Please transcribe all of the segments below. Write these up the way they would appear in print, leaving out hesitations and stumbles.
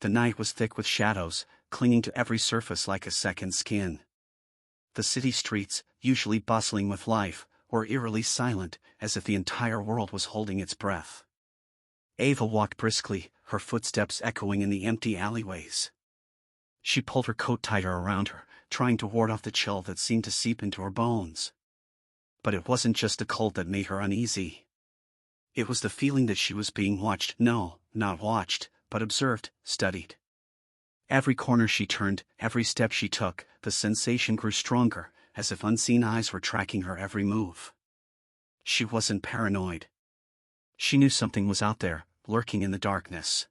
The night was thick with shadows, clinging to every surface like a second skin. The city streets, usually bustling with life, were eerily silent, as if the entire world was holding its breath. Ava walked briskly, her footsteps echoing in the empty alleyways. She pulled her coat tighter around her, trying to ward off the chill that seemed to seep into her bones. But it wasn't just the cold that made her uneasy. It was the feeling that she was being watched, no, not watched, but observed, studied. Every corner she turned, every step she took, the sensation grew stronger, as if unseen eyes were tracking her every move. She wasn't paranoid. She knew something was out there, lurking in the darkness.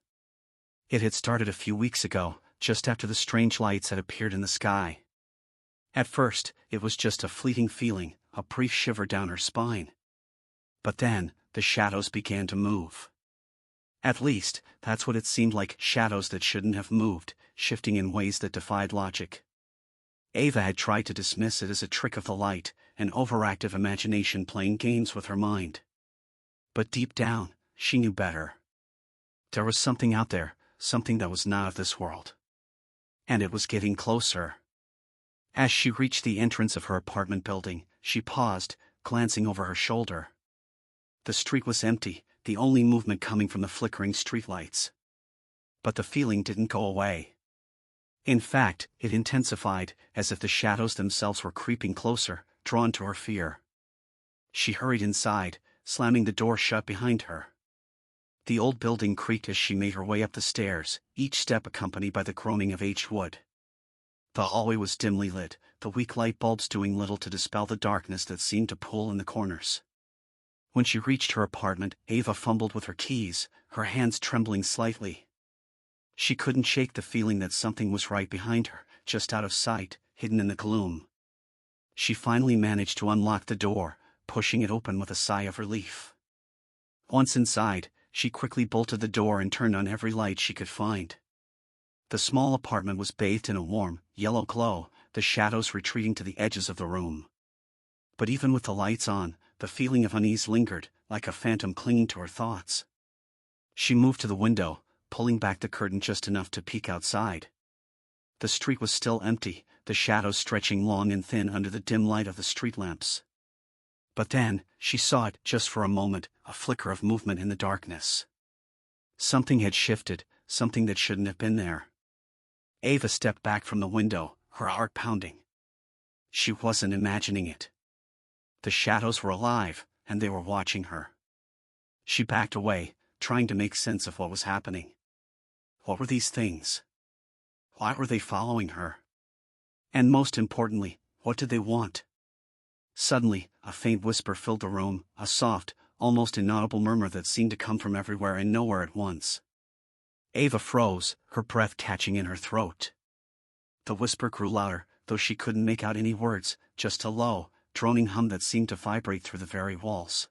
It had started a few weeks ago, just after the strange lights had appeared in the sky. At first, it was just a fleeting feeling, a brief shiver down her spine. But then, the shadows began to move. At least, that's what it seemed like, shadows that shouldn't have moved, shifting in ways that defied logic. Ava had tried to dismiss it as a trick of the light, an overactive imagination playing games with her mind. But deep down, she knew better. There was something out there, something that was not of this world. And it was getting closer. As she reached the entrance of her apartment building, she paused, glancing over her shoulder. The street was empty, the only movement coming from the flickering streetlights. But the feeling didn't go away. In fact, it intensified, as if the shadows themselves were creeping closer, drawn to her fear. She hurried inside, slamming the door shut behind her. The old building creaked as she made her way up the stairs, each step accompanied by the groaning of aged wood. The hallway was dimly lit, the weak light bulbs doing little to dispel the darkness that seemed to pool in the corners. When she reached her apartment, Ava fumbled with her keys, her hands trembling slightly. She couldn't shake the feeling that something was right behind her, just out of sight, hidden in the gloom. She finally managed to unlock the door, pushing it open with a sigh of relief. Once inside, she quickly bolted the door and turned on every light she could find. The small apartment was bathed in a warm, yellow glow, the shadows retreating to the edges of the room. But even with the lights on, the feeling of unease lingered, like a phantom clinging to her thoughts. She moved to the window, pulling back the curtain just enough to peek outside. The street was still empty, the shadows stretching long and thin under the dim light of the street lamps. But then, she saw it, just for a moment, a flicker of movement in the darkness. Something had shifted, something that shouldn't have been there. Ava stepped back from the window, her heart pounding. She wasn't imagining it. The shadows were alive, and they were watching her. She backed away, trying to make sense of what was happening. What were these things? Why were they following her? And most importantly, what did they want? Suddenly, a faint whisper filled the room, a soft, almost inaudible murmur that seemed to come from everywhere and nowhere at once. Ava froze, her breath catching in her throat. The whisper grew louder, though she couldn't make out any words, just a low, droning hum that seemed to vibrate through the very walls.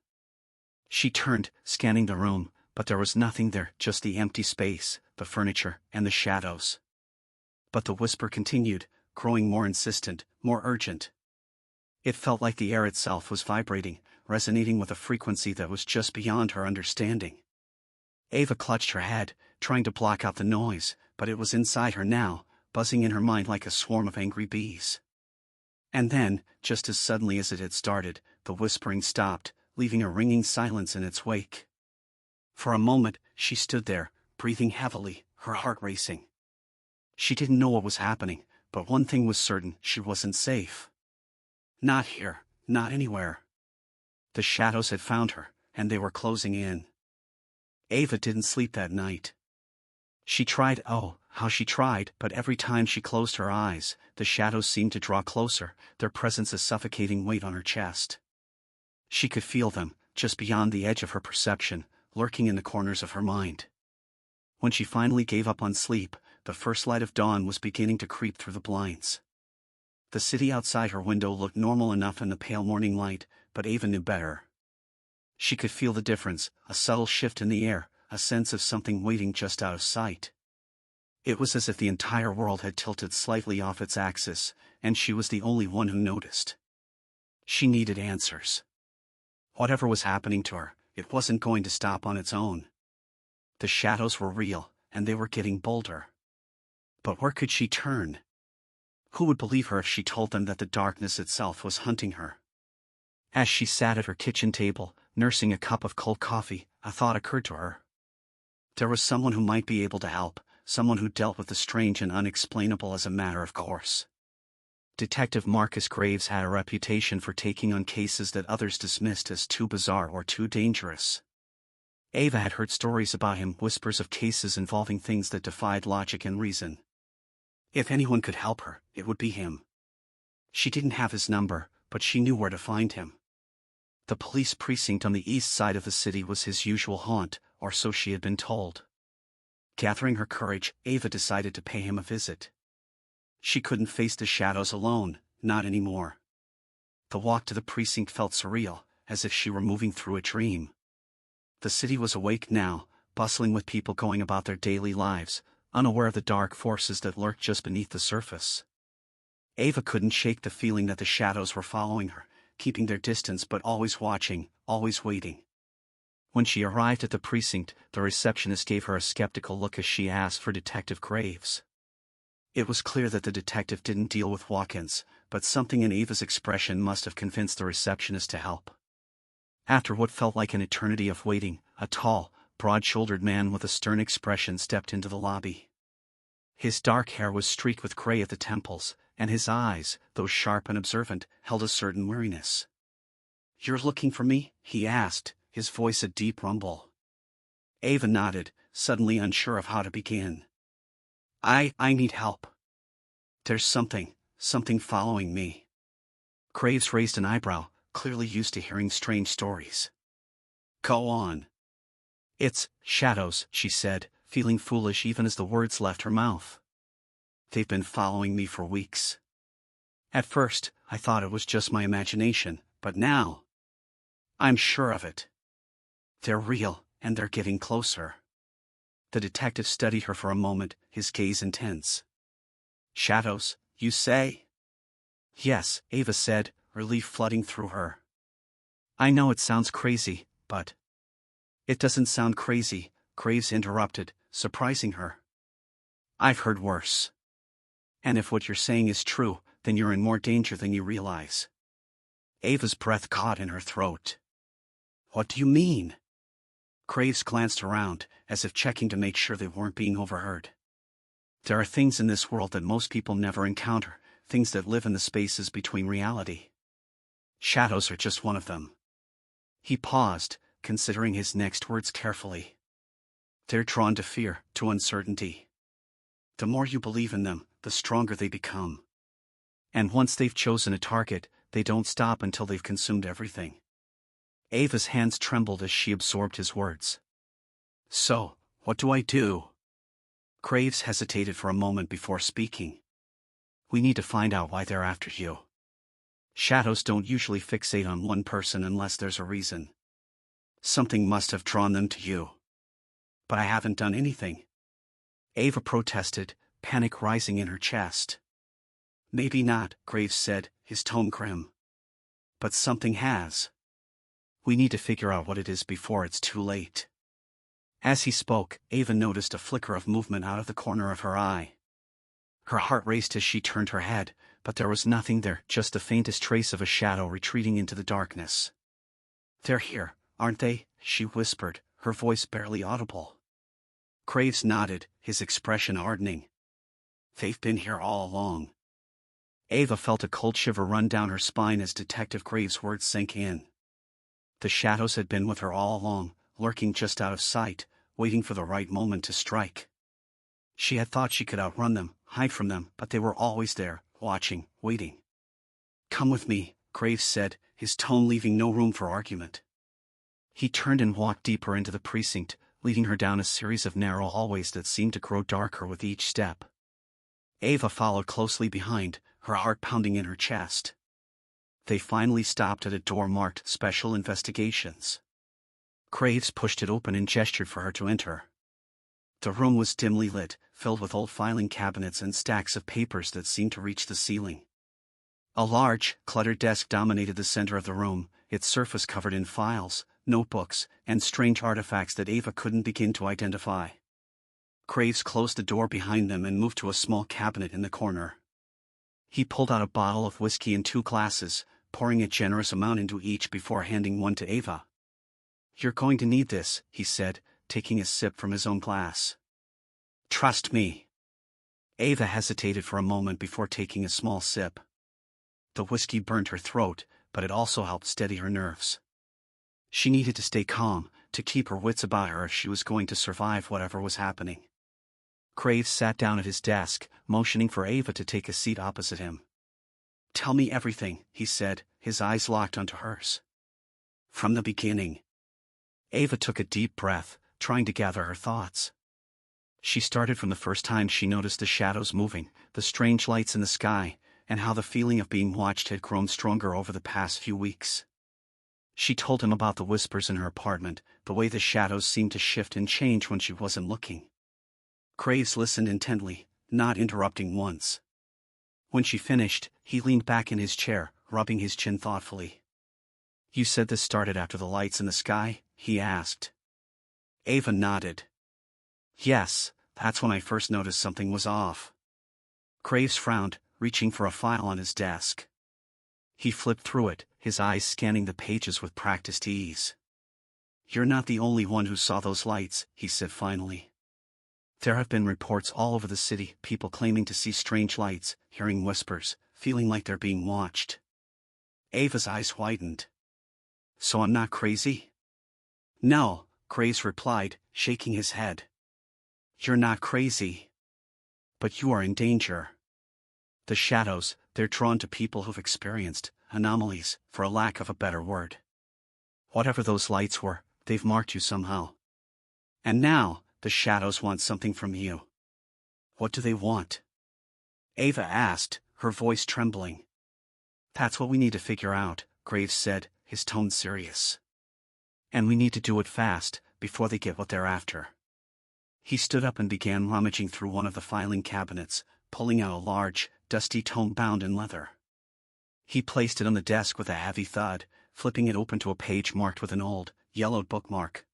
She turned, scanning the room, but there was nothing there, just the empty space, the furniture, and the shadows. But the whisper continued, growing more insistent, more urgent. It felt like the air itself was vibrating, resonating with a frequency that was just beyond her understanding. Ava clutched her head, trying to block out the noise, but it was inside her now, buzzing in her mind like a swarm of angry bees. And then, just as suddenly as it had started, the whispering stopped, leaving a ringing silence in its wake. For a moment, she stood there, breathing heavily, her heart racing. She didn't know what was happening, but one thing was certain, she wasn't safe. Not here, not anywhere. The shadows had found her, and they were closing in. Ava didn't sleep that night. She tried, oh, how she tried, but every time she closed her eyes, the shadows seemed to draw closer, their presence a suffocating weight on her chest. She could feel them, just beyond the edge of her perception, lurking in the corners of her mind. When she finally gave up on sleep, the first light of dawn was beginning to creep through the blinds. The city outside her window looked normal enough in the pale morning light, but Ava knew better. She could feel the difference, a subtle shift in the air, a sense of something waiting just out of sight. It was as if the entire world had tilted slightly off its axis, and she was the only one who noticed. She needed answers. Whatever was happening to her, it wasn't going to stop on its own. The shadows were real, and they were getting bolder. But where could she turn? Who would believe her if she told them that the darkness itself was hunting her? As she sat at her kitchen table, nursing a cup of cold coffee, a thought occurred to her. There was someone who might be able to help, someone who dealt with the strange and unexplainable as a matter of course. Detective Marcus Graves had a reputation for taking on cases that others dismissed as too bizarre or too dangerous. Ava had heard stories about him, whispers of cases involving things that defied logic and reason. If anyone could help her, it would be him. She didn't have his number, but she knew where to find him. The police precinct on the east side of the city was his usual haunt, or so she had been told. Gathering her courage, Ava decided to pay him a visit. She couldn't face the shadows alone, not anymore. The walk to the precinct felt surreal, as if she were moving through a dream. The city was awake now, bustling with people going about their daily lives, unaware of the dark forces that lurked just beneath the surface. Ava couldn't shake the feeling that the shadows were following her, keeping their distance but always watching, always waiting. When she arrived at the precinct, the receptionist gave her a skeptical look as she asked for Detective Graves. It was clear that the detective didn't deal with walk-ins, but something in Ava's expression must have convinced the receptionist to help. After what felt like an eternity of waiting, a tall, broad-shouldered man with a stern expression stepped into the lobby. His dark hair was streaked with gray at the temples, and his eyes, though sharp and observant, held a certain weariness. "You're looking for me?" he asked, his voice a deep rumble. Ava nodded, suddenly unsure of how to begin. I need help. There's something following me." Graves raised an eyebrow, clearly used to hearing strange stories. "Go on." "It's shadows," she said, feeling foolish even as the words left her mouth. "They've been following me for weeks. At first, I thought it was just my imagination, but now I'm sure of it. They're real, and they're getting closer." The detective studied her for a moment, his gaze intense. "Shadows, you say?" "Yes," Ava said, relief flooding through her. "I know it sounds crazy, but—" "It doesn't sound crazy," Graves interrupted, surprising her. "I've heard worse. And if what you're saying is true, then you're in more danger than you realize." Ava's breath caught in her throat. "What do you mean?" Graves glanced around, as if checking to make sure they weren't being overheard. "There are things in this world that most people never encounter, things that live in the spaces between reality. Shadows are just one of them." He paused, considering his next words carefully. "They're drawn to fear, to uncertainty. The more you believe in them, the stronger they become. And once they've chosen a target, they don't stop until they've consumed everything." Ava's hands trembled as she absorbed his words. "So, what do I do?" Graves hesitated for a moment before speaking. "We need to find out why they're after you. Shadows don't usually fixate on one person unless there's a reason. Something must have drawn them to you." "But I haven't done anything," Ava protested, panic rising in her chest. "Maybe not," Graves said, his tone grim. "But something has. We need to figure out what it is before it's too late." As he spoke, Ava noticed a flicker of movement out of the corner of her eye. Her heart raced as she turned her head, but there was nothing there, just the faintest trace of a shadow retreating into the darkness. "They're here, aren't they?" she whispered, her voice barely audible. Graves nodded, his expression hardening. "They've been here all along." Ava felt a cold shiver run down her spine as Detective Graves' words sank in. The shadows had been with her all along, lurking just out of sight, waiting for the right moment to strike. She had thought she could outrun them, hide from them, but they were always there, watching, waiting. "Come with me," Graves said, his tone leaving no room for argument. He turned and walked deeper into the precinct, leading her down a series of narrow hallways that seemed to grow darker with each step. Ava followed closely behind, her heart pounding in her chest. They finally stopped at a door marked Special Investigations. Graves pushed it open and gestured for her to enter. The room was dimly lit, filled with old filing cabinets and stacks of papers that seemed to reach the ceiling. A large, cluttered desk dominated the center of the room, its surface covered in files, notebooks, and strange artifacts that Ava couldn't begin to identify. Graves closed the door behind them and moved to a small cabinet in the corner. He pulled out a bottle of whiskey and 2 glasses, pouring a generous amount into each before handing one to Ava. "You're going to need this," he said, taking a sip from his own glass. "Trust me." Ava hesitated for a moment before taking a small sip. The whiskey burned her throat, but it also helped steady her nerves. She needed to stay calm, to keep her wits about her if she was going to survive whatever was happening. Graves sat down at his desk, motioning for Ava to take a seat opposite him. "Tell me everything," he said, his eyes locked onto hers. "From the beginning." Ava took a deep breath, trying to gather her thoughts. She started from the first time she noticed the shadows moving, the strange lights in the sky, and how the feeling of being watched had grown stronger over the past few weeks. She told him about the whispers in her apartment, the way the shadows seemed to shift and change when she wasn't looking. Graves listened intently, not interrupting once. When she finished, he leaned back in his chair, rubbing his chin thoughtfully. "You said this started after the lights in the sky?" he asked. Ava nodded. "Yes, that's when I first noticed something was off." Graves frowned, reaching for a file on his desk. He flipped through it, his eyes scanning the pages with practiced ease. "You're not the only one who saw those lights," he said finally. "There have been reports all over the city, people claiming to see strange lights, hearing whispers, feeling like they're being watched." Ava's eyes widened. "So I'm not crazy?" "No," Graves replied, shaking his head. "You're not crazy. But you are in danger. The shadows, they're drawn to people who've experienced anomalies, for a lack of a better word. Whatever those lights were, they've marked you somehow. And now, the shadows want something from you." "What do they want?" Ava asked, her voice trembling. "That's what we need to figure out," Graves said, his tone serious. "And we need to do it fast, before they get what they're after." He stood up and began rummaging through one of the filing cabinets, pulling out a large, dusty tome bound in leather. He placed it on the desk with a heavy thud, flipping it open to a page marked with an old, yellowed bookmark.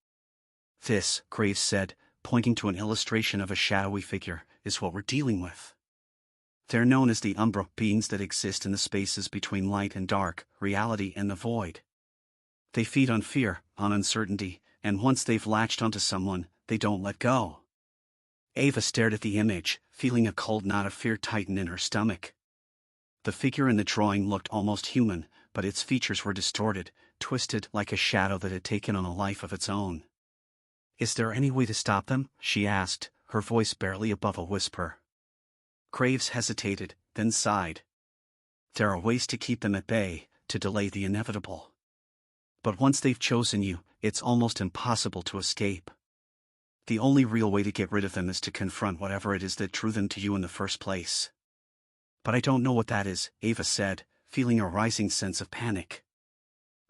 "This," Graves said, pointing to an illustration of a shadowy figure, "is what we're dealing with. They're known as the umbra, beings that exist in the spaces between light and dark, reality and the void. They feed on fear, on uncertainty, and once they've latched onto someone, they don't let go." Ava stared at the image, feeling a cold knot of fear tighten in her stomach. The figure in the drawing looked almost human, but its features were distorted, twisted like a shadow that had taken on a life of its own. "Is there any way to stop them?" she asked, her voice barely above a whisper. Graves hesitated, then sighed. "There are ways to keep them at bay, to delay the inevitable. But once they've chosen you, it's almost impossible to escape. The only real way to get rid of them is to confront whatever it is that drew them to you in the first place." "But I don't know what that is," Ava said, feeling a rising sense of panic.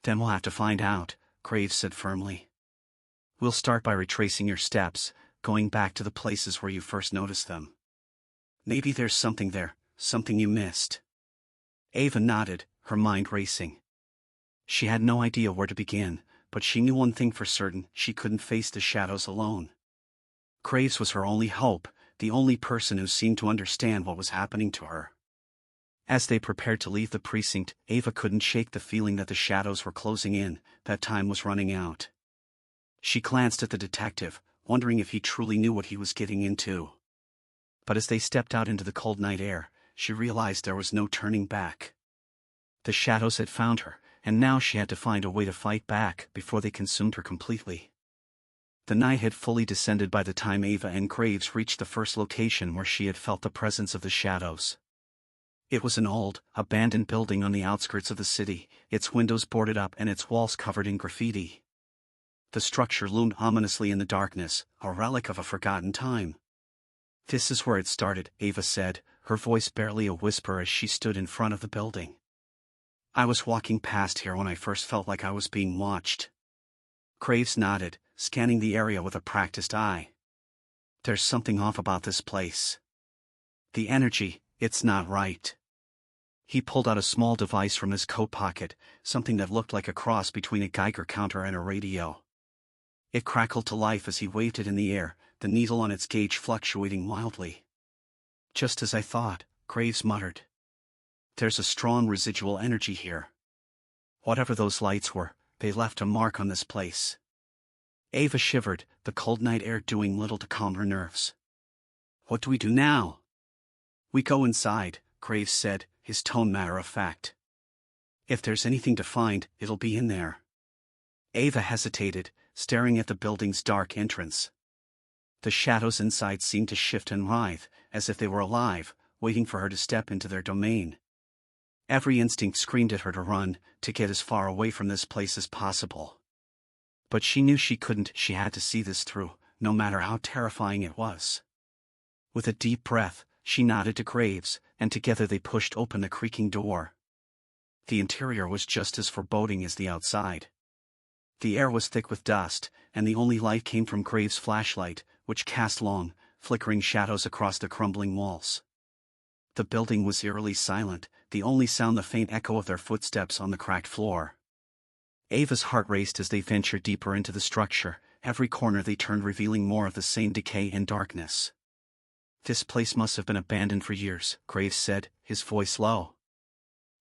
"Then we'll have to find out," Graves said firmly. "We'll start by retracing your steps, going back to the places where you first noticed them. Maybe there's something there, something you missed." Ava nodded, her mind racing. She had no idea where to begin, but she knew one thing for certain: she couldn't face the shadows alone. Graves was her only hope, the only person who seemed to understand what was happening to her. As they prepared to leave the precinct, Ava couldn't shake the feeling that the shadows were closing in, that time was running out. She glanced at the detective, wondering if he truly knew what he was getting into. But as they stepped out into the cold night air, she realized there was no turning back. The shadows had found her, and now she had to find a way to fight back before they consumed her completely. The night had fully descended by the time Ava and Graves reached the first location where she had felt the presence of the shadows. It was an old, abandoned building on the outskirts of the city, its windows boarded up and its walls covered in graffiti. The structure loomed ominously in the darkness, a relic of a forgotten time. "This is where it started," Ava said, her voice barely a whisper as she stood in front of the building. "I was walking past here when I first felt like I was being watched." Graves nodded, scanning the area with a practiced eye. "There's something off about this place. The energy, it's not right." He pulled out a small device from his coat pocket, something that looked like a cross between a Geiger counter and a radio. It crackled to life as he waved it in the air, the needle on its gauge fluctuating wildly. "Just as I thought," Graves muttered. "There's a strong residual energy here. Whatever those lights were, they left a mark on this place." Ava shivered, the cold night air doing little to calm her nerves. "What do we do now?" "We go inside," Graves said, his tone matter of fact. "If there's anything to find, it'll be in there." Ava hesitated, staring at the building's dark entrance. The shadows inside seemed to shift and writhe, as if they were alive, waiting for her to step into their domain. Every instinct screamed at her to run, to get as far away from this place as possible. But she knew she couldn't. She had to see this through, no matter how terrifying it was. With a deep breath, she nodded to Graves, and together they pushed open the creaking door. The interior was just as foreboding as the outside. The air was thick with dust, and the only light came from Graves' flashlight, which cast long, flickering shadows across the crumbling walls. The building was eerily silent, the only sound the faint echo of their footsteps on the cracked floor. Ava's heart raced as they ventured deeper into the structure, every corner they turned revealing more of the same decay and darkness. "This place must have been abandoned for years," Graves said, his voice low.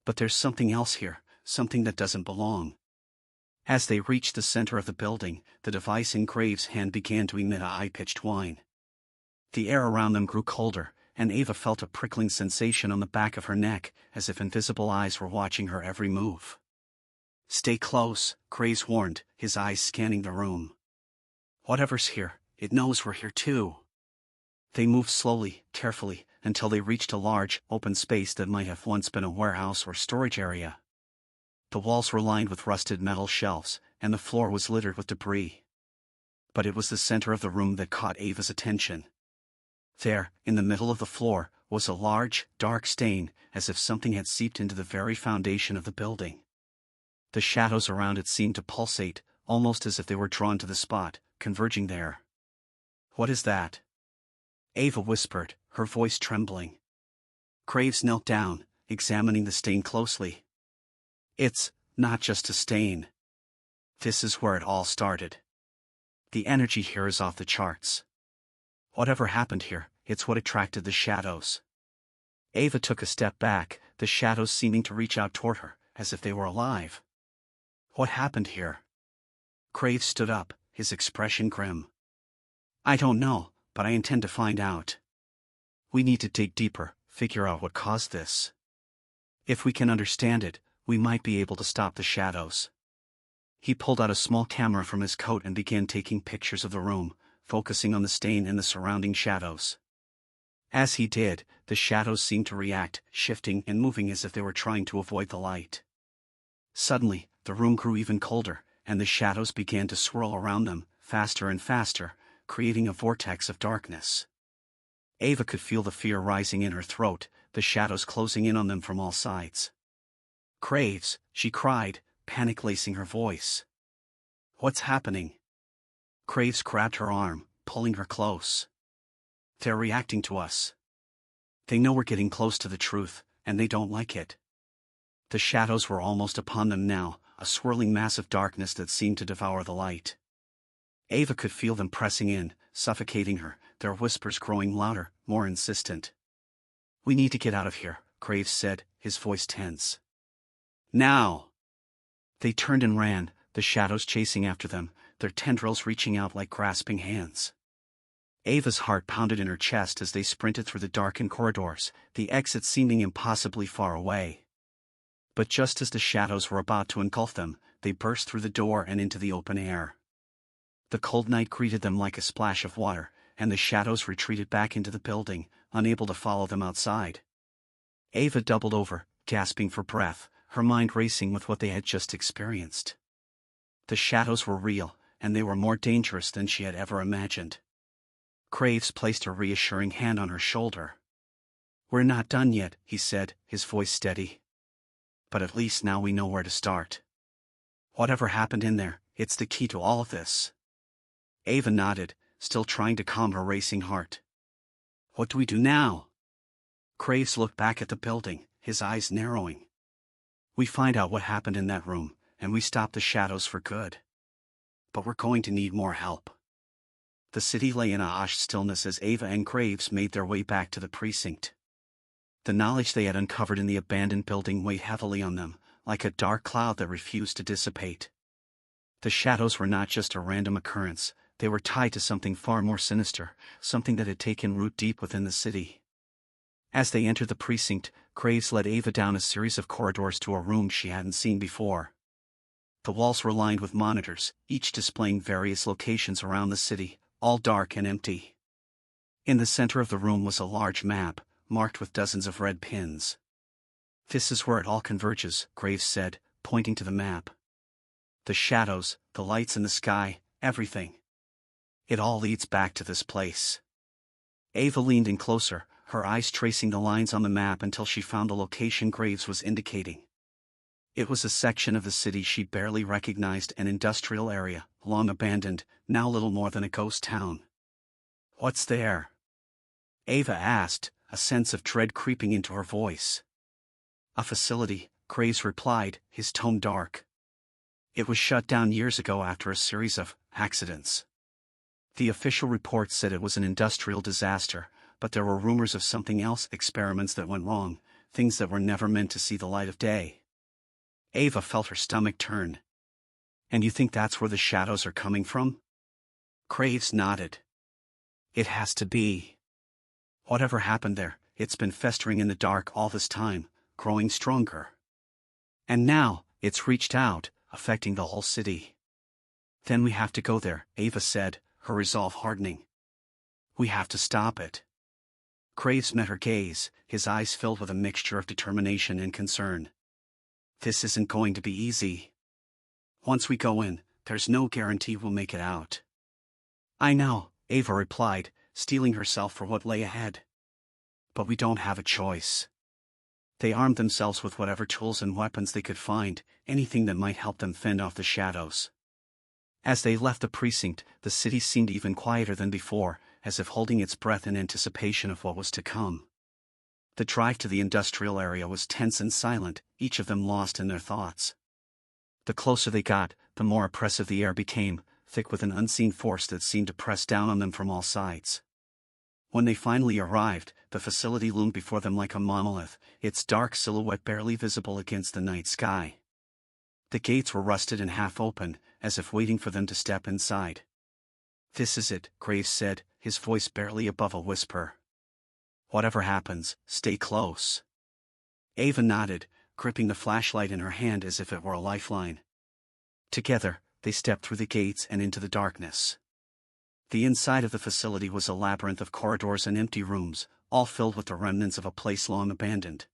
"But there's something else here, something that doesn't belong." As they reached the center of the building, the device in Graves' hand began to emit a high-pitched whine. The air around them grew colder, and Ava felt a prickling sensation on the back of her neck, as if invisible eyes were watching her every move. "Stay close," Graves warned, his eyes scanning the room. "Whatever's here, it knows we're here too." They moved slowly, carefully, until they reached a large, open space that might have once been a warehouse or storage area. The walls were lined with rusted metal shelves, and the floor was littered with debris. But it was the center of the room that caught Ava's attention. There, in the middle of the floor, was a large, dark stain, as if something had seeped into the very foundation of the building. The shadows around it seemed to pulsate, almost as if they were drawn to the spot, converging there. "What is that?" Ava whispered, her voice trembling. Graves knelt down, examining the stain closely. "It's not just a stain. This is where it all started. The energy here is off the charts. Whatever happened here, it's what attracted the shadows." Ava took a step back, the shadows seeming to reach out toward her, as if they were alive. "What happened here?" Graves stood up, his expression grim. "I don't know, but I intend to find out. We need to dig deeper, figure out what caused this. If we can understand it, we might be able to stop the shadows." He pulled out a small camera from his coat and began taking pictures of the room, focusing on the stain and the surrounding shadows. As he did, the shadows seemed to react, shifting and moving as if they were trying to avoid the light. Suddenly, the room grew even colder, and the shadows began to swirl around them, faster and faster, creating a vortex of darkness. Ava could feel the fear rising in her throat, the shadows closing in on them from all sides. "Graves," she cried, panic lacing her voice. "What's happening?" Graves grabbed her arm, pulling her close. "They're reacting to us. They know we're getting close to the truth, and they don't like it." The shadows were almost upon them now, a swirling mass of darkness that seemed to devour the light. Ava could feel them pressing in, suffocating her, their whispers growing louder, more insistent. "We need to get out of here," Graves said, his voice tense. "Now!" They turned and ran, the shadows chasing after them, their tendrils reaching out like grasping hands. Ava's heart pounded in her chest as they sprinted through the darkened corridors, the exit seeming impossibly far away. But just as the shadows were about to engulf them, they burst through the door and into the open air. The cold night greeted them like a splash of water, and the shadows retreated back into the building, unable to follow them outside. Ava doubled over, gasping for breath, her mind racing with what they had just experienced. The shadows were real, and they were more dangerous than she had ever imagined. Graves placed a reassuring hand on her shoulder. "We're not done yet," he said, his voice steady. "But at least now we know where to start. Whatever happened in there, it's the key to all of this." Ava nodded, still trying to calm her racing heart. "What do we do now?" Graves looked back at the building, his eyes narrowing. "We find out what happened in that room, and we stop the shadows for good. But we're going to need more help." The city lay in a hushed stillness as Ava and Graves made their way back to the precinct. The knowledge they had uncovered in the abandoned building weighed heavily on them, like a dark cloud that refused to dissipate. The shadows were not just a random occurrence, they were tied to something far more sinister, something that had taken root deep within the city. As they entered the precinct, Graves led Ava down a series of corridors to a room she hadn't seen before. The walls were lined with monitors, each displaying various locations around the city, all dark and empty. In the center of the room was a large map, marked with dozens of red pins. "This is where it all converges," Graves said, pointing to the map. "The shadows, the lights in the sky, everything. It all leads back to this place." Ava leaned in closer, her eyes tracing the lines on the map until she found the location Graves was indicating. It was a section of the city she barely recognized, an industrial area, long abandoned, now little more than a ghost town. "What's there?" Ava asked, a sense of dread creeping into her voice. "A facility," Graves replied, his tone dark. "It was shut down years ago after a series of accidents. The official report said it was an industrial disaster, but there were rumors of something else, experiments that went wrong, things that were never meant to see the light of day." Ava felt her stomach turn. "And you think that's where the shadows are coming from?" Graves nodded. "It has to be. Whatever happened there, it's been festering in the dark all this time, growing stronger. And now, it's reached out, affecting the whole city." "Then we have to go there," Ava said, her resolve hardening. "We have to stop it." Graves met her gaze, his eyes filled with a mixture of determination and concern. "This isn't going to be easy. Once we go in, there's no guarantee we'll make it out." "I know," Ava replied, steeling herself for what lay ahead. "But we don't have a choice." They armed themselves with whatever tools and weapons they could find, anything that might help them fend off the shadows. As they left the precinct, the city seemed even quieter than before, as if holding its breath in anticipation of what was to come. The drive to the industrial area was tense and silent, each of them lost in their thoughts. The closer they got, the more oppressive the air became, thick with an unseen force that seemed to press down on them from all sides. When they finally arrived, the facility loomed before them like a monolith, its dark silhouette barely visible against the night sky. The gates were rusted and half open, as if waiting for them to step inside. "This is it," Graves said, his voice barely above a whisper. "Whatever happens, stay close." Ava nodded, gripping the flashlight in her hand as if it were a lifeline. Together, they stepped through the gates and into the darkness. The inside of the facility was a labyrinth of corridors and empty rooms, all filled with the remnants of a place long abandoned.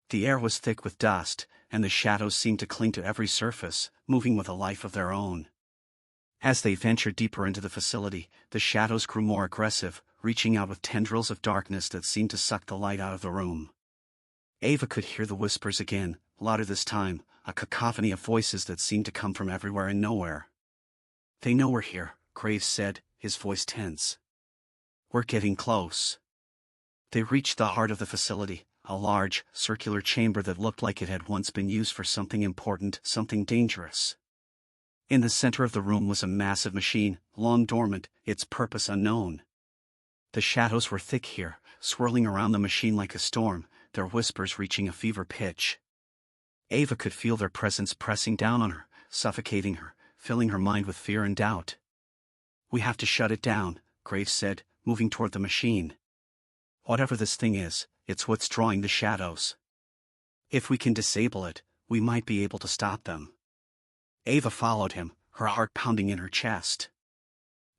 The air was thick with dust, and the shadows seemed to cling to every surface, moving with a life of their own. As they ventured deeper into the facility, the shadows grew more aggressive, reaching out with tendrils of darkness that seemed to suck the light out of the room. Ava could hear the whispers again, louder this time, a cacophony of voices that seemed to come from everywhere and nowhere. "They know we're here," Graves said, his voice tense. "We're getting close." They reached the heart of the facility, a large, circular chamber that looked like it had once been used for something important, something dangerous. In the center of the room was a massive machine, long dormant, its purpose unknown. The shadows were thick here, swirling around the machine like a storm, their whispers reaching a fever pitch. Ava could feel their presence pressing down on her, suffocating her, filling her mind with fear and doubt. "We have to shut it down," Graves said, moving toward the machine. "Whatever this thing is, it's what's drawing the shadows. If we can disable it, we might be able to stop them." Ava followed him, her heart pounding in her chest.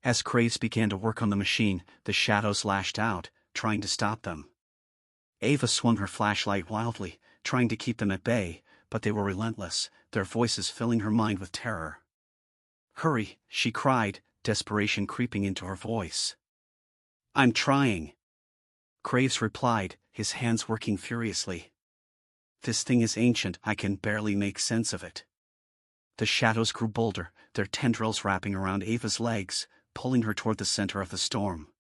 As Graves began to work on the machine, the shadows lashed out, trying to stop them. Ava swung her flashlight wildly, trying to keep them at bay, but they were relentless, their voices filling her mind with terror. "Hurry," she cried, desperation creeping into her voice. "I'm trying," Graves replied, his hands working furiously. "This thing is ancient, I can barely make sense of it." The shadows grew bolder, their tendrils wrapping around Ava's legs, pulling her toward the center of the storm.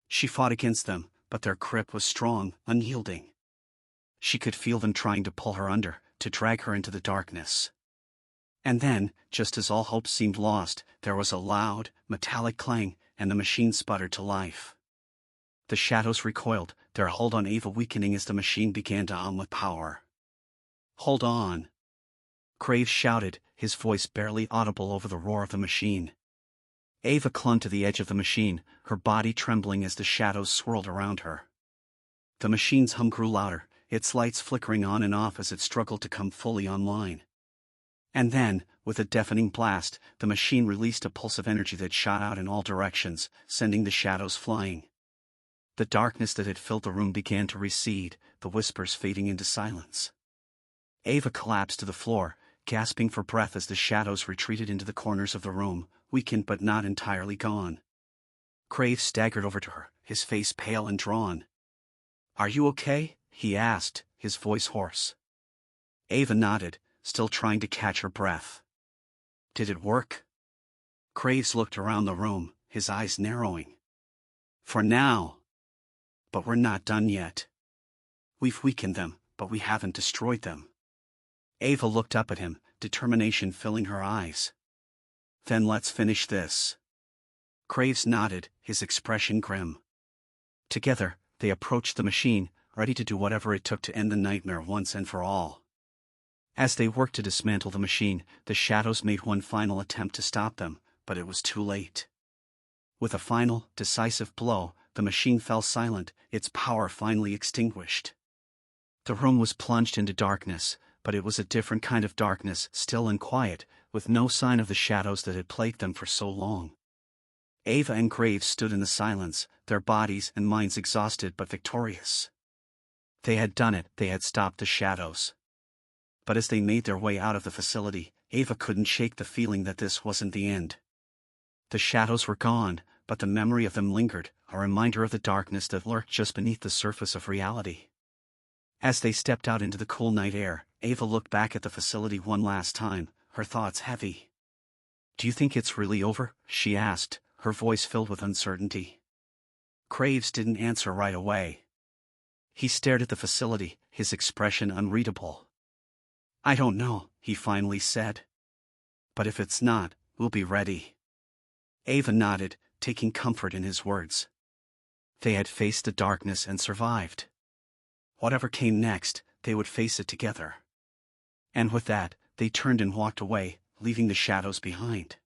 She fought against them, but their grip was strong, unyielding. She could feel them trying to pull her under, to drag her into the darkness. And then, just as all hope seemed lost, there was a loud, metallic clang, and the machine sputtered to life. The shadows recoiled, their hold on Ava weakening as the machine began to hum with power. "Hold on!" Graves shouted, his voice barely audible over the roar of the machine. Ava clung to the edge of the machine, her body trembling as the shadows swirled around her. The machine's hum grew louder, its lights flickering on and off as it struggled to come fully online. And then, with a deafening blast, the machine released a pulse of energy that shot out in all directions, sending the shadows flying. The darkness that had filled the room began to recede, the whispers fading into silence. Ava collapsed to the floor, gasping for breath as the shadows retreated into the corners of the room, weakened but not entirely gone. Graves staggered over to her, his face pale and drawn. "Are you okay?" he asked, his voice hoarse. Ava nodded, still trying to catch her breath. "Did it work?" Graves looked around the room, his eyes narrowing. "For now. But we're not done yet. We've weakened them, but we haven't destroyed them." Ava looked up at him, determination filling her eyes. "Then let's finish this." Graves nodded, his expression grim. Together, they approached the machine, ready to do whatever it took to end the nightmare once and for all. As they worked to dismantle the machine, the shadows made one final attempt to stop them, but it was too late. With a final, decisive blow, the machine fell silent, its power finally extinguished. The room was plunged into darkness, but it was a different kind of darkness, still and quiet, with no sign of the shadows that had plagued them for so long. Ava and Graves stood in the silence, their bodies and minds exhausted but victorious. They had done it, they had stopped the shadows. But as they made their way out of the facility, Ava couldn't shake the feeling that this wasn't the end. The shadows were gone, but the memory of them lingered, a reminder of the darkness that lurked just beneath the surface of reality. As they stepped out into the cool night air, Ava looked back at the facility one last time, her thoughts heavy. "Do you think it's really over?" she asked, her voice filled with uncertainty. Graves didn't answer right away. He stared at the facility, his expression unreadable. "I don't know," he finally said. "But if it's not, we'll be ready." Ava nodded, taking comfort in his words. They had faced the darkness and survived. Whatever came next, they would face it together. And with that, they turned and walked away, leaving the shadows behind.